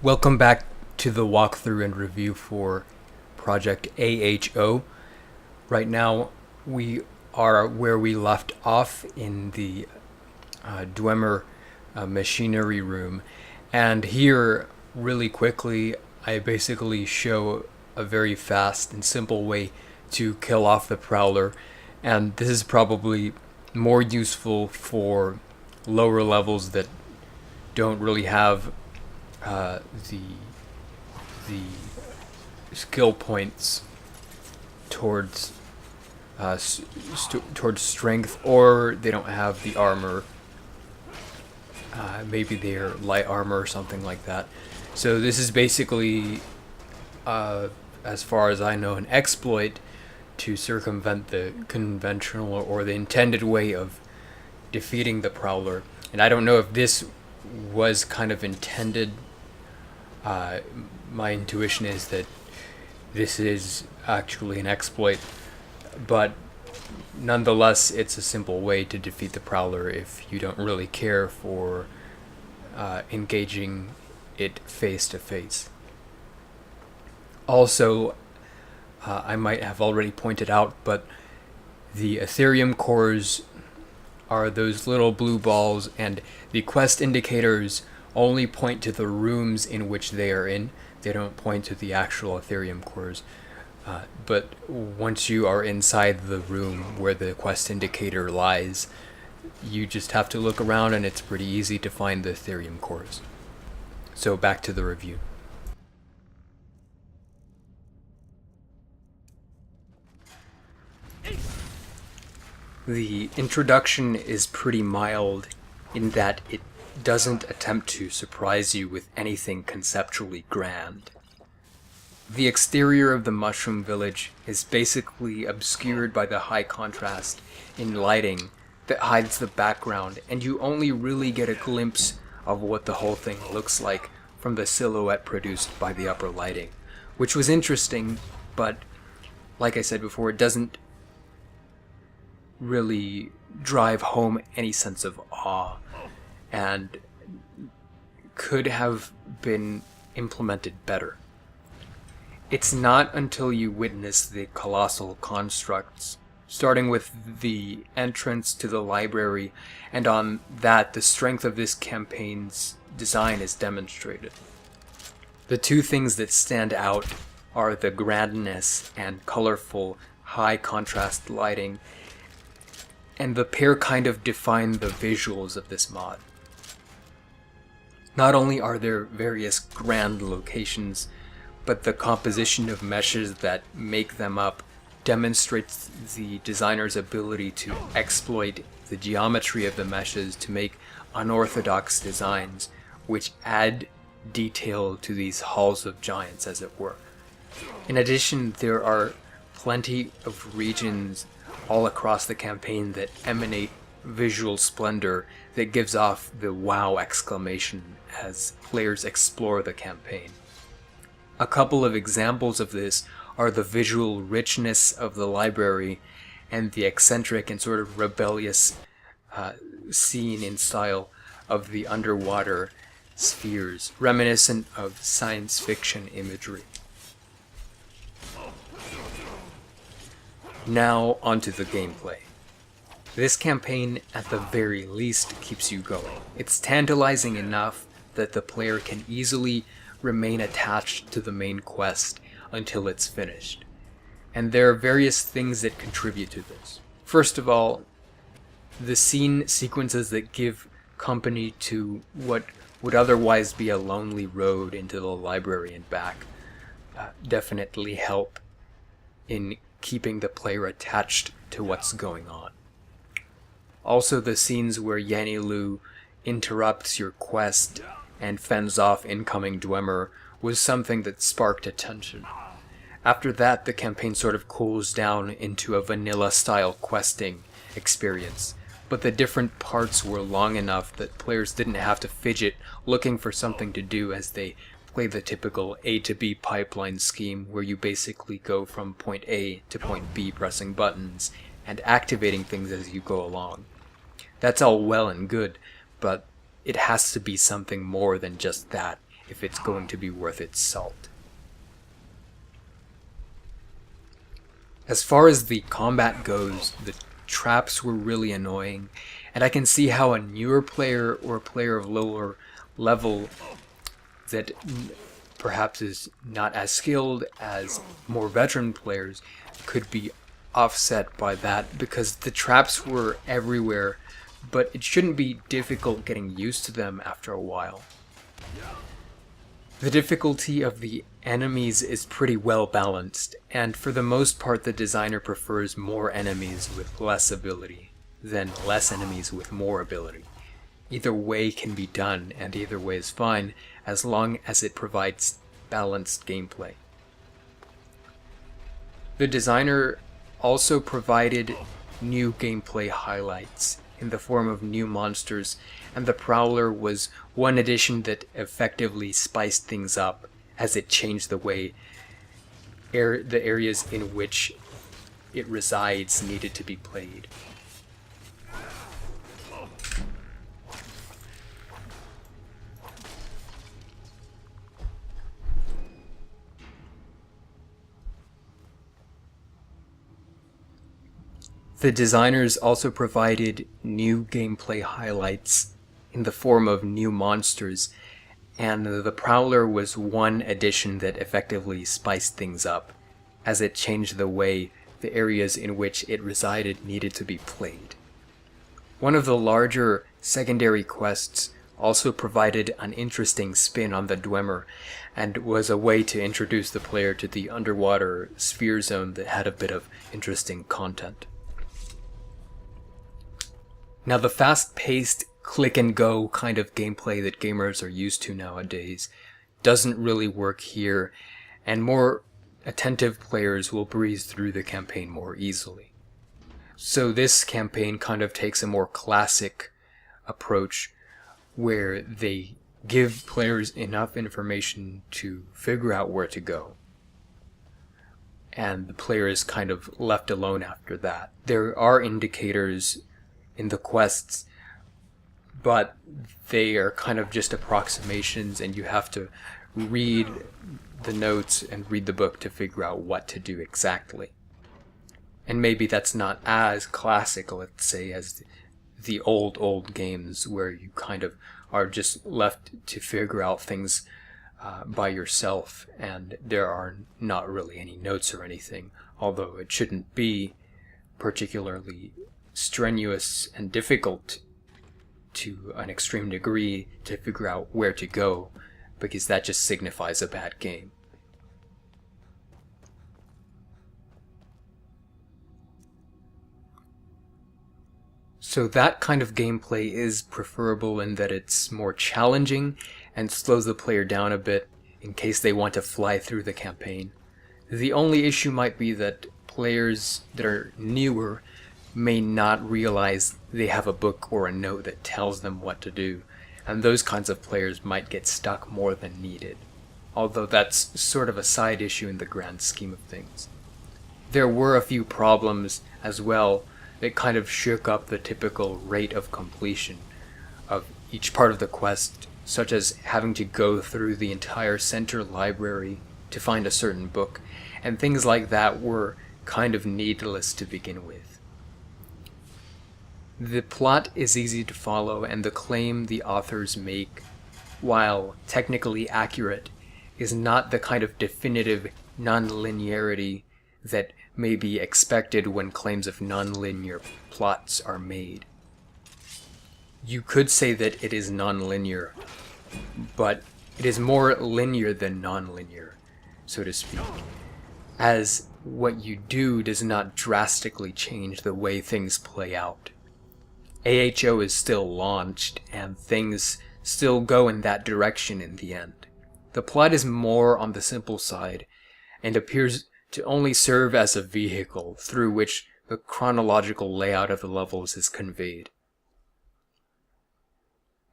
Welcome back to the walkthrough and review for Project AHO. Right now we are where we left off in the Dwemer machinery room, and here really quickly I basically show a very fast and simple way to kill off the prowler, and this is probably more useful for lower levels that don't really have the skill points towards towards strength, or they don't have the armor. Maybe they're light armor or something like that. So this is basically, as far as I know, an exploit to circumvent the conventional or the intended way of defeating the prowler. And I don't know if this was kind of intended. My intuition is that this is actually an exploit, but nonetheless it's a simple way to defeat the prowler if you don't really care for engaging it face to face. Also, I might have already pointed out, but the Ethereum cores are those little blue balls, and the quest indicators only point to the rooms in which they are in. They don't point to the actual Ethereum cores. But once you are inside the room where the quest indicator lies, you just have to look around and it's pretty easy to find the Ethereum cores. So back to the review. The introduction is pretty mild in that it doesn't attempt to surprise you with anything conceptually grand. The exterior of the Mushroom Village is basically obscured by the high contrast in lighting that hides the background, and you only really get a glimpse of what the whole thing looks like from the silhouette produced by the upper lighting, which was interesting, but like I said before, it doesn't really drive home any sense of awe, and could have been implemented better. It's not until you witness the colossal constructs, starting with the entrance to the library, and on that the strength of this campaign's design is demonstrated. The two things that stand out are the grandness and colorful, high contrast lighting, and the pair kind of define the visuals of this mod. Not only are there various grand locations, but the composition of meshes that make them up demonstrates the designer's ability to exploit the geometry of the meshes to make unorthodox designs, which add detail to these halls of giants, as it were. In addition, there are plenty of regions all across the campaign that emanate visual splendor that gives off the wow exclamation as players explore the campaign. A couple of examples of this are the visual richness of the library and the eccentric and sort of rebellious scene in style of the underwater spheres, reminiscent of science fiction imagery. Now onto the gameplay. This campaign, at the very least, keeps you going. It's tantalizing enough that the player can easily remain attached to the main quest until it's finished. And there are various things that contribute to this. First of all, the scene sequences that give company to what would otherwise be a lonely road into the library and back definitely help in keeping the player attached to what's going on. Also, the scenes where Yanilu interrupts your quest and fends off incoming Dwemer was something that sparked attention. After that, the campaign sort of cools down into a vanilla-style questing experience, but the different parts were long enough that players didn't have to fidget looking for something to do as they play the typical A to B pipeline scheme where you basically go from point A to point B pressing buttons and activating things as you go along. That's all well and good, but it has to be something more than just that if it's going to be worth its salt. As far as the combat goes, the traps were really annoying, and I can see how a newer player or a player of lower level that perhaps is not as skilled as more veteran players could be offset by that, because the traps were everywhere, but it shouldn't be difficult getting used to them after a while. The difficulty of the enemies is pretty well balanced, and for the most part the designer prefers more enemies with less ability than less enemies with more ability. Either way can be done, and either way is fine, as long as it provides balanced gameplay. The designer also provided new gameplay highlights in the form of new monsters, and the Prowler was one addition that effectively spiced things up, as it changed the way the areas in which it resides needed to be played. The designers also provided new gameplay highlights in the form of new monsters, and the Prowler was one addition that effectively spiced things up, as it changed the way the areas in which it resided needed to be played. One of the larger secondary quests also provided an interesting spin on the Dwemer, and was a way to introduce the player to the underwater sphere zone that had a bit of interesting content. Now, the fast-paced, click-and-go kind of gameplay that gamers are used to nowadays doesn't really work here, and more attentive players will breeze through the campaign more easily. So this campaign kind of takes a more classic approach, where they give players enough information to figure out where to go, and the player is kind of left alone after that. There are indicators in the quests, but they are kind of just approximations, and you have to read the notes and read the book to figure out what to do exactly. And maybe that's not as classic, let's say, as the old games, where you kind of are just left to figure out things by yourself, and there are not really any notes or anything, although it shouldn't be particularly strenuous and difficult to an extreme degree to figure out where to go, because that just signifies a bad game. So that kind of gameplay is preferable in that it's more challenging and slows the player down a bit in case they want to fly through the campaign. The only issue might be that players that are newer may not realize they have a book or a note that tells them what to do, and those kinds of players might get stuck more than needed, although that's sort of a side issue in the grand scheme of things. There were a few problems as well that kind of shook up the typical rate of completion of each part of the quest, such as having to go through the entire center library to find a certain book, and things like that were kind of needless to begin with. The plot is easy to follow, and the claim the authors make, while technically accurate, is not the kind of definitive non-linearity that may be expected when claims of non-linear plots are made. You could say that it is non-linear, but it is more linear than non-linear, so to speak, as what you do does not drastically change the way things play out. AHO is still launched, and things still go in that direction in the end. The plot is more on the simple side, and appears to only serve as a vehicle through which the chronological layout of the levels is conveyed.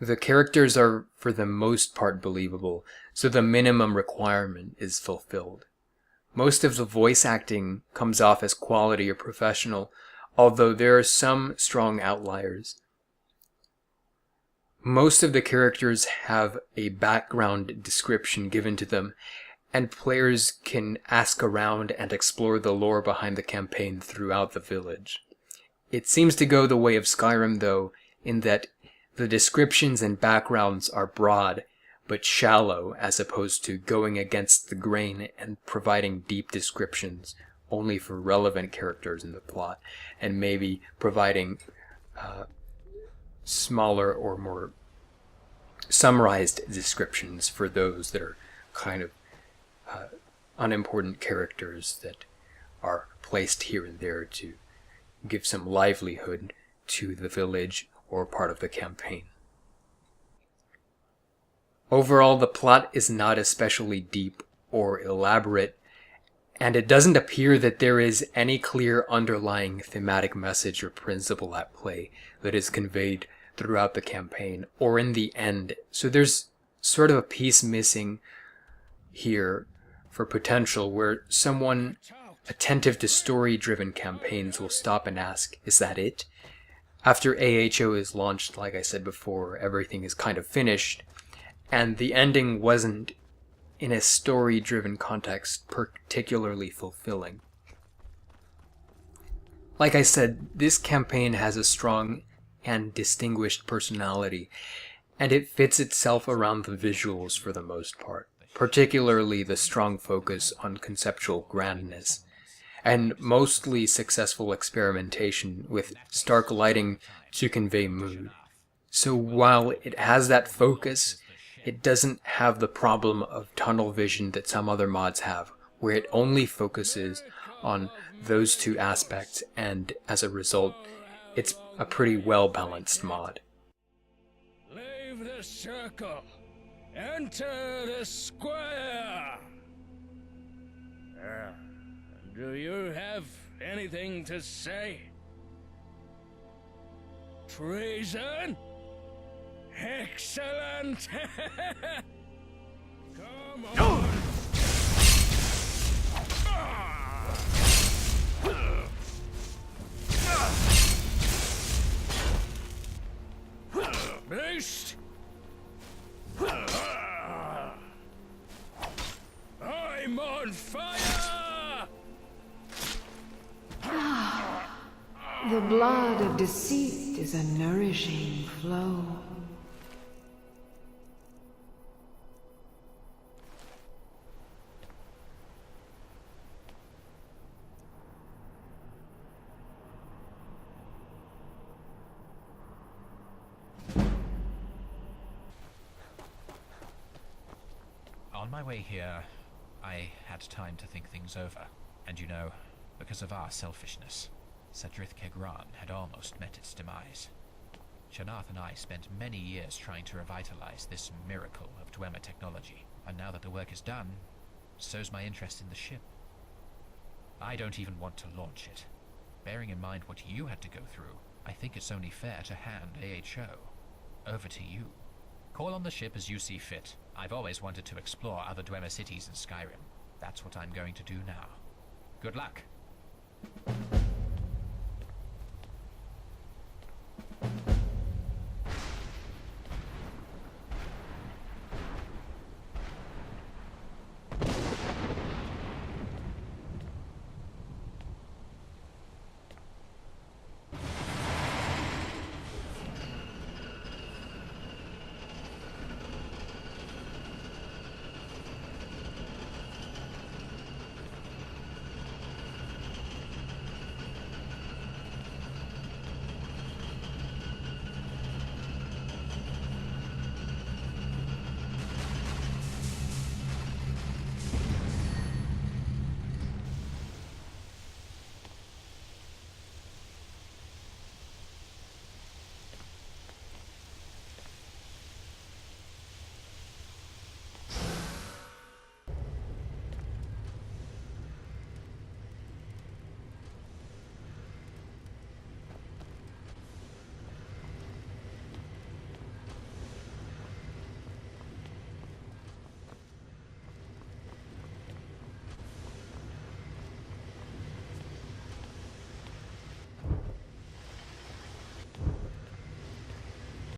The characters are for the most part believable, so the minimum requirement is fulfilled. Most of the voice acting comes off as quality or professional, although there are some strong outliers. Most of the characters have a background description given to them, and players can ask around and explore the lore behind the campaign throughout the village. It seems to go the way of Skyrim, though, in that the descriptions and backgrounds are broad, but shallow, as opposed to going against the grain and providing deep descriptions only for relevant characters in the plot, and maybe providing smaller or more summarized descriptions for those that are kind of unimportant characters that are placed here and there to give some livelihood to the village or part of the campaign. Overall, the plot is not especially deep or elaborate, and it doesn't appear that there is any clear underlying thematic message or principle at play that is conveyed throughout the campaign or in the end. So there's sort of a piece missing here for potential, where someone attentive to story-driven campaigns will stop and ask, is that it? After AHO is launched, like I said before, everything is kind of finished, and the ending wasn't, in a story-driven context, particularly fulfilling. Like I said, this campaign has a strong and distinguished personality, and it fits itself around the visuals for the most part, particularly the strong focus on conceptual grandness, and mostly successful experimentation with stark lighting to convey mood. So while it has that focus, it doesn't have the problem of tunnel vision that some other mods have, where it only focuses on those two aspects, and as a result, it's a pretty well-balanced mod. Leave the circle. Enter the square. Do you have anything to say? Treason? Excellent! Come on! Beast! I'm on fire! The blood of deceit is a nourishing flow. On my way here, I had time to think things over. And you know, because of our selfishness, Sadrith Kegran had almost met its demise. Shanath and I spent many years trying to revitalize this miracle of Dwemer technology, and now that the work is done, so's my interest in the ship. I don't even want to launch it. Bearing in mind what you had to go through, I think it's only fair to hand AHO over to you. Call on the ship as you see fit. I've always wanted to explore other Dwemer cities in Skyrim. That's what I'm going to do now. Good luck.